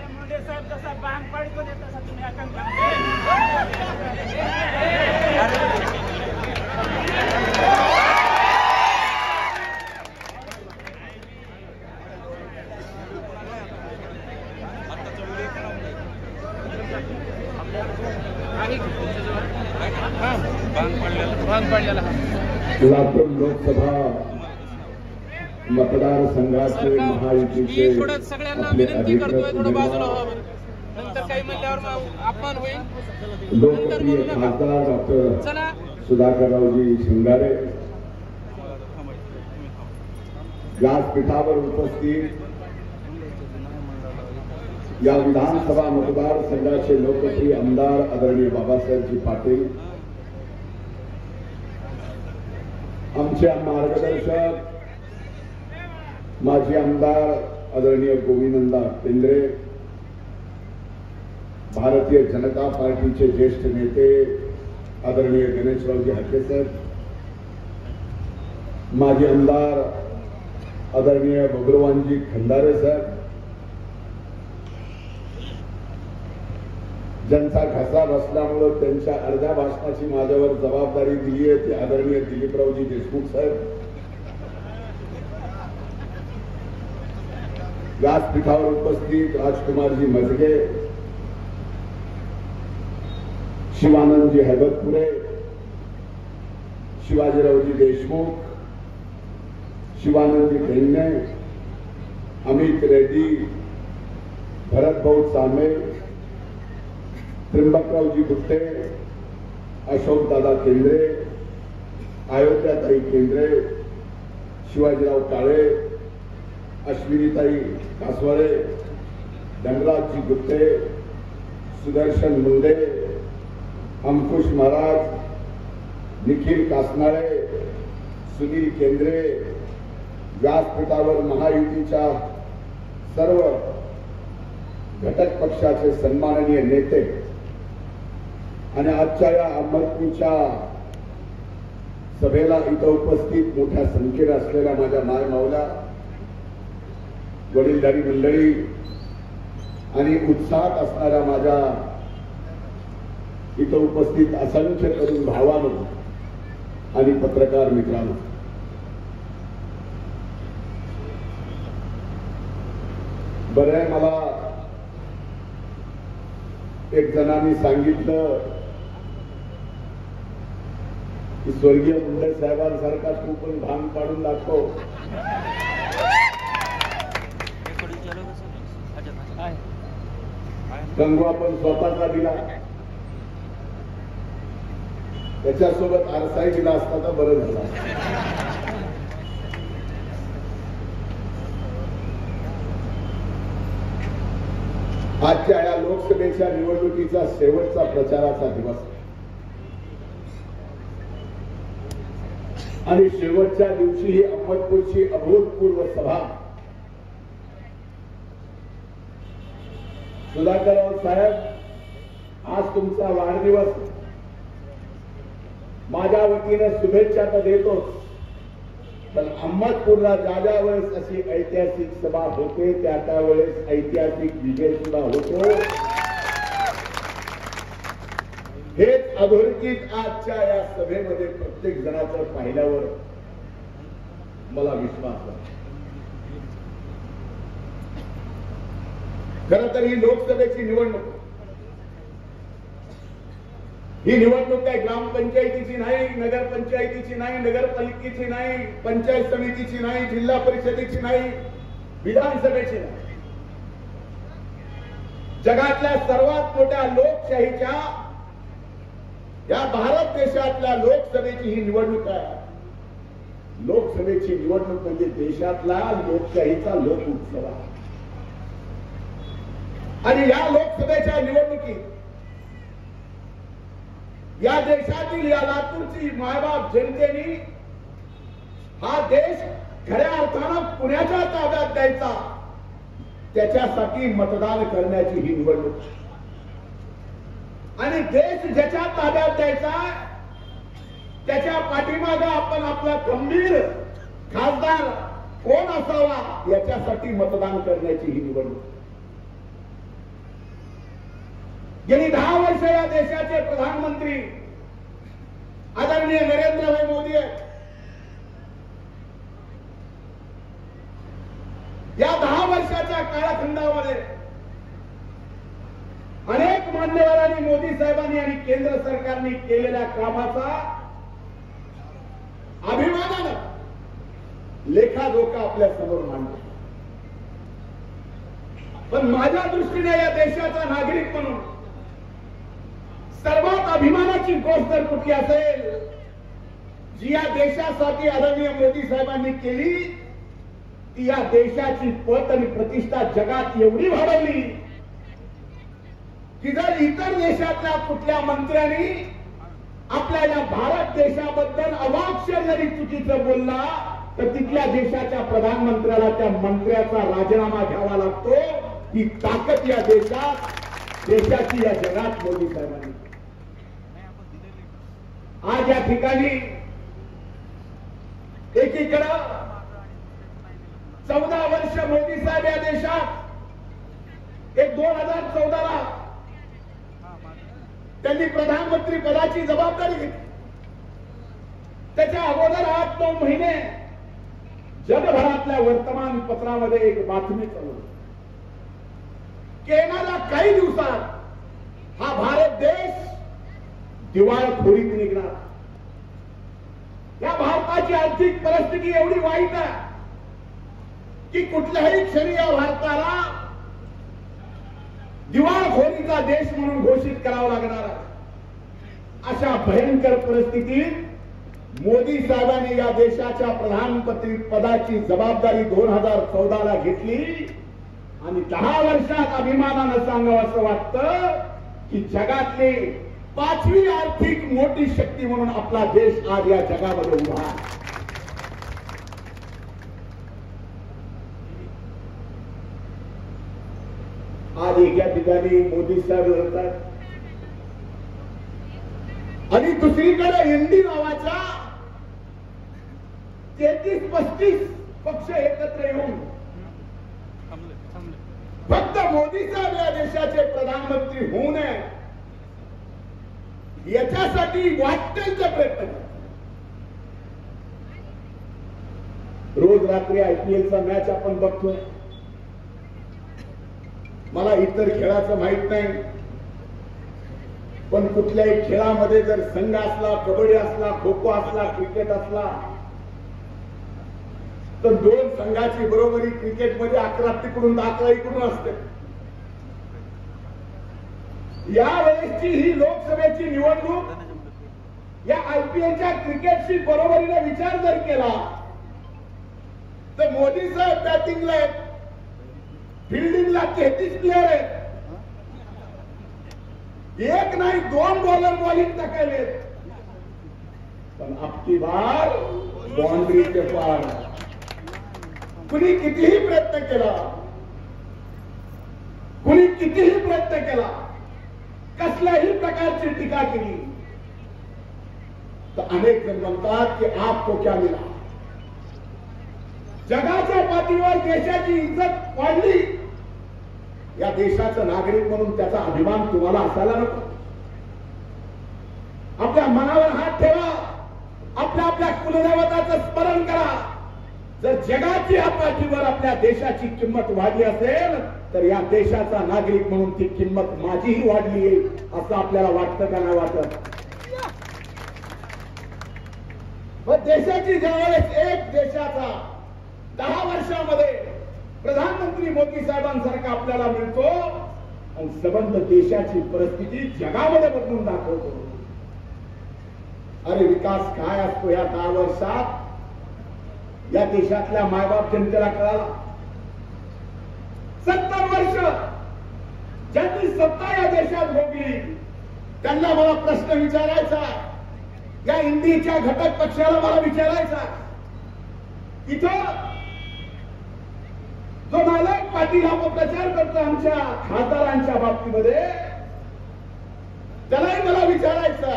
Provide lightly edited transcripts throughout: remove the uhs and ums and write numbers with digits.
मुंडे साहेब जसा बांग पाडतो तसा तुम्ही आकांक्षा लातूर लोकसभा मतदारसंघाचे महायुतीचे सगळ्यांना विनंती करतोय थोडं बाजूला व्हावं नंतर काही म्हणल्यावर अपमान होईल लोकप्रिय खासदार डॉक्टर सुधाकररावजी शिंगारे व्यासपीठावर उपस्थित या विधानसभा मतदारसंघाचे लोकप्रिय आमदार आदरणीय बाबासाहेबजी पाटील, आमचे मार्गदर्शक माजी आमदार आदरणीय गोविंददा केंद्रे, भारतीय जनता पार्टीचे ज्येष्ठ नेते आदरणीय गणेशरावजी हाकेसाहेब, माजी आमदार आदरणीय भगवानजी खंदारे साहेब, ज्यांचा घसा बसल्यामुळे त्यांच्या अर्ध्या भाषणाची माझ्यावर जबाबदारी दिली आहे ती आदरणीय दिलीपरावजी देशमुख साहेब, व्यासपीठावर उपस्थित राजकुमारजी मजगे, शिवानंदजी हैबतपुरे, शिवाजीरावजी देशमुख, शिवानंदजी ढेंगणे, अमित रेड्डी, भरतभाऊ चामे, त्र्यंबकरावजी गुट्टे, अशोकदादा केंद्रे, अयोध्याताई केंद्रे, शिवाजीराव काळे, अश्विनीताई कासवाळे, धनराजजी गुट्टे, सुदर्शन मुंडे, अंकुश महाराज, निखिल कासनाळे, सुनील केंद्रे, व्यासपीठावर महायुतीच्या सर्व घटक पक्षाचे सन्माननीय नेते आणि आजच्या या अहमदपूरच्या सभेला इथं उपस्थित मोठ्या संख्येने असलेल्या माझ्या माय मावल्या, वडीलधारी मंडळी आणि उत्साहात असणाऱ्या माझ्या इथं उपस्थित असंख्य तरुण भावांनो आणि पत्रकार मित्रांनो, बरं आहे मला एक जणांनी सांगितलं की स्वर्गीय मुंडे साहेबांसारखा तू पण भांग पाडून दाखव. गंगवा पण स्वतःचा दिला, त्याच्यासोबत आरसाही दिला असता तर बरं झालं. आजच्या या लोकसभेच्या निवडणुकीचा शेवटचा प्रचाराचा दिवस आणि शेवटच्या दिवशी ही अहमदपूरची अभूतपूर्व सभा. सुधाकरराव साहेब, आज तुमचा वाढदिवस, माझ्या वतीने शुभेच्छा तर देतोच, पण अहमदपूरला ज्या वेळेस अशी ऐतिहासिक सभा होते त्या त्यावेळेस ऐतिहासिक विजय सुद्धा होतो. हेच अधोरेखित आजच्या या सभेमध्ये प्रत्येक जणाचं पाहिल्यावर मला विश्वास आहे. खरं तर ही लोकसभेची निवडणूक, ही निवडणूक काही ग्रामपंचायतीची नाही, नगरपंचायतीची नाही, नगरपालिकेची नाही, पंचायत समितीची नाही, जिल्हा परिषदेची नाही, विधानसभेची नाही. जगातल्या सर्वात मोठ्या लोकशाहीच्या या भारत देशातल्या लोकसभेची ही निवडणूक आहे. लोकसभेची निवडणूक म्हणजे देशातला लोकशाहीचा लोक उत्सव आहे. आणि या लोकसभेच्या निवडणुकीत या देशातील या लातूरची मायबाप जनतेने हा देश खऱ्या अर्थानं पुण्याच्या ताब्यात द्यायचा, त्याच्यासाठी मतदान करण्याची ही निवडणूक. आणि देश ज्याच्या ताब्यात द्यायचा त्याच्या पाठीमागे आपण आपला खंबीर खासदार कोण असावा याच्यासाठी मतदान करण्याची ही निवडणूक. गेली 10 वर्ष या देशाचे प्रधानमंत्री आदरणीय नरेंद्रभाई मोदी आहेत. या 10 वर्षाच्या कालखंडामध्ये अनेक मान्यवरांनी मोदी साहेबांनी आणि केंद्र सरकारने केलेल्या कामाचा अभिमानानं लेखाजोखा आपल्या समोर मांडला. पण माझ्या दृष्टीने या देशाचा नागरिक म्हणून सर्वात अभिमानाची गोष्ट जर कुठली असेल जी या देशासाठी आदरणीय मोदी साहेबांनी केली ती या देशाची पत आणि प्रतिष्ठा जगात एवढी वाढवली की जर इतर देशातल्या कुठल्या मंत्र्यांनी आपल्या या भारत देशाबद्दल अवाक्षर जरी चुकीचं बोलला तर तिथल्या देशाच्या प्रधानमंत्र्याला त्या मंत्र्याचा राजीनामा घ्यावा लागतो. ही ताकद या देशात देशाची या जगात मोदी साहेबांनी. आज या ठिकाणी एकीकडं 14 वर्ष मोदी साहेब या देशात एक 2014ला त्यांनी प्रधानमंत्री पदाची जबाबदारी घेतली. त्याच्या अगोदर 8-9 महिने जगभरातल्या वर्तमानपत्रामध्ये एक बातमी चालू की येणाऱ्या काही दिवसात हा भारत देश दिवाळखोरीत निघणार. या भारताची आर्थिक परिस्थिती एवढी वाईट आहे की कुठल्याही क्षणी या भारताला दिवाळखोरीचा देश म्हणून घोषित करावा लागणार आहे. अशा भयंकर परिस्थितीत मोदी साहेबांनी या देशाच्या प्रधानमंत्री पदाची जबाबदारी 2014ला घेतली आणि 10 वर्षात अभिमानानं सांगावं असं वाटतं की जगातली 5वी आर्थिक मोठी शक्ती म्हणून आपला देश आज या जगामध्ये उभा आहे. आज एका ठिकाणी मोदी साहेब होतात आणि दुसरीकडे एनडी नावाच्या 33-35 पक्ष एकत्र येऊन फक्त मोदी साहेब या देशाचे प्रधानमंत्री होऊ नये याच्यासाठी वाटेलचा प्रयत्न करतात. रोज रात्री आयपीएलचा मॅच आपण बघतोय. मला इतर खेळाचं माहित नाही पण कुठल्याही खेळामध्ये जर संघ असला, कबड्डी असला, खो खो असला, क्रिकेट असला तर 2 संघाची बरोबरी क्रिकेटमध्ये 11 तिकडून 11 इकडून असते. या वेळेसची ही लोकसभेची निवडणूक या आयपीएलच्या क्रिकेटशी बरोबरीने विचार जर केला तर मोदी साहेब बॅटिंगला आहेत, फिल्डिंगला 33 प्लेअर आहेत. एक नाही 2 बॉलर बॉलिंग टाकायले. पण आपकी बार बाउंड्री के पार. कुणी कितीही प्रयत्न केला, कुणी कितीही प्रयत्न केला, कसल्याही प्रकारची टीका केली तर अनेक जण म्हणतात की आपको क्या मिला. जगाच्या पातळीवर देशाची इज्जत वाढली. या देशाचा नागरिक म्हणून त्याचा अभिमान तुम्हाला असायला नको. आपल्या मनावर हात ठेवा, आपल्या आपल्या कुलदेवताचं स्मरण करा. जर जगाची या पाठीवर आपल्या देशाची किंमत वाढली असेल तर या देशाचा नागरिक म्हणून ती किंमत माझीही वाढली आहे असं आपल्याला वाटतं का नाही वाटत. मग देशाची ज्यावेळेस एक देशाचा 10 वर्षामध्ये प्रधानमंत्री मोदी साहेबांसारखा आपल्याला मिळतो आणि संबंध देशाची परिस्थिती जगामध्ये बदलून दाखवतो. अरे विकास काय असतो या 10 वर्षात या देशातल्या मायबाप जनतेला कळाला. 70 वर्ष ज्यांनी सत्ता या देशात भोगली त्यांना मला प्रश्न विचारायचा, या इंडीच्या घटक पक्षाला मला विचारायचा, इथं जो नालायक पाटील हा प्रचार करतो आमच्या खासदारांच्या बाबतीमध्ये त्यालाही मला विचारायचा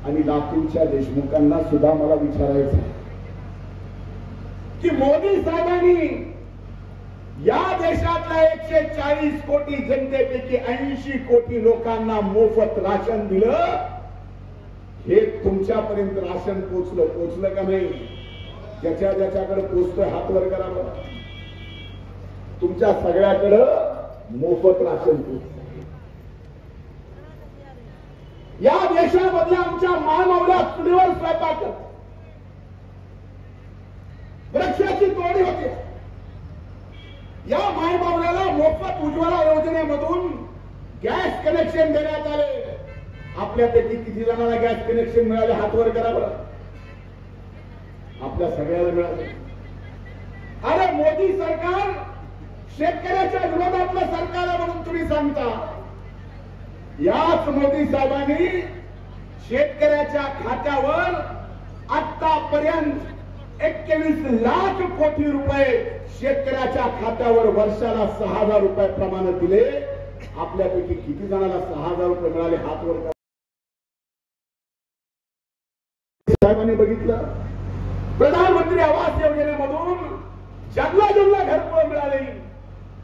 आणि लातूरच्या देशमुखांना सुद्धा मला विचारायचं की मोदी साहेबांनी या देशातल्या 140 कोटी जनतेपैकी 80 कोटी लोकांना मोफत राशन दिलं. हे तुमच्यापर्यंत राशन पोचलं का नाही? ज्याच्याकडे पोचतोय हात वर करावं. तुमच्या सगळ्याकडं मोफत राशन पोचत. या देशामधल्या आमच्या मानवल्या चुलीवर स्वयंपाक करतात. वृक्षाची तोडी होते. या मायबावल्याला मोफत उज्ज्वला योजनेमधून गॅस कनेक्शन देण्यात आले. आपल्यापैकी किती जणांना गॅस कनेक्शन मिळाले? हात वर करा बरं. आपल्या सगळ्याला मिळाले. अरे मोदी सरकार शेतकऱ्याच्या विरोधातलं सरकार आहे म्हणून तुम्ही सांगता. याच मोदी साहेबांनी शेतकऱ्याच्या खात्यावर आतापर्यंत 21 लाख कोटी रुपये शेतकऱ्याच्या खात्यावर वर्षाला 6,000 रुपये प्रमाणे दिले. आपल्यापैकी किती जणांना 6,000 रुपये मिळाले? हात वर करा. साहेबांनी बघितलं. प्रधानमंत्री आवास योजनेमधून जंगला घरकुल मिळाली.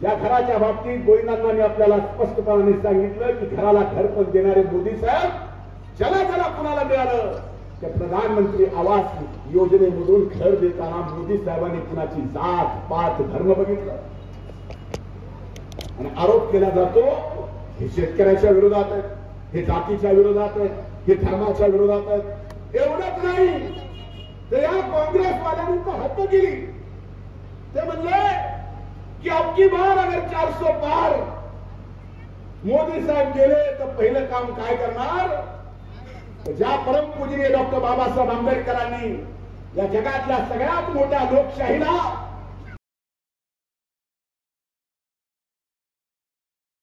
या घराच्या बाबतीत गोविंदांनी आपल्याला स्पष्टपणे सांगितलं की घराला घरकुल देणारे मोदी साहेब ज्याला कुणाला मिळालं त्या प्रधानमंत्री आवास योजनेमधून घर देताना मोदी साहेबांनी कुणाची जात पात धर्म बघितलं आणि आरोप केला जातो हे शेतकऱ्याच्या विरोधात आहे, हे जातीच्या विरोधात आहे, हे धर्माच्या विरोधात आहे. एवढंच नाही तर या काँग्रेसवाल्यांनी तर हत्या केली. ते म्हणले की अबकी बार अगर 400 पार मोदी साहेब गेले तर पहिलं काम काय करणार? ज्या परमपूजनीय डॉक्टर बाबासाहेब आंबेडकरांनी या जगातल्या सगळ्यात मोठ्या लोकशाहीला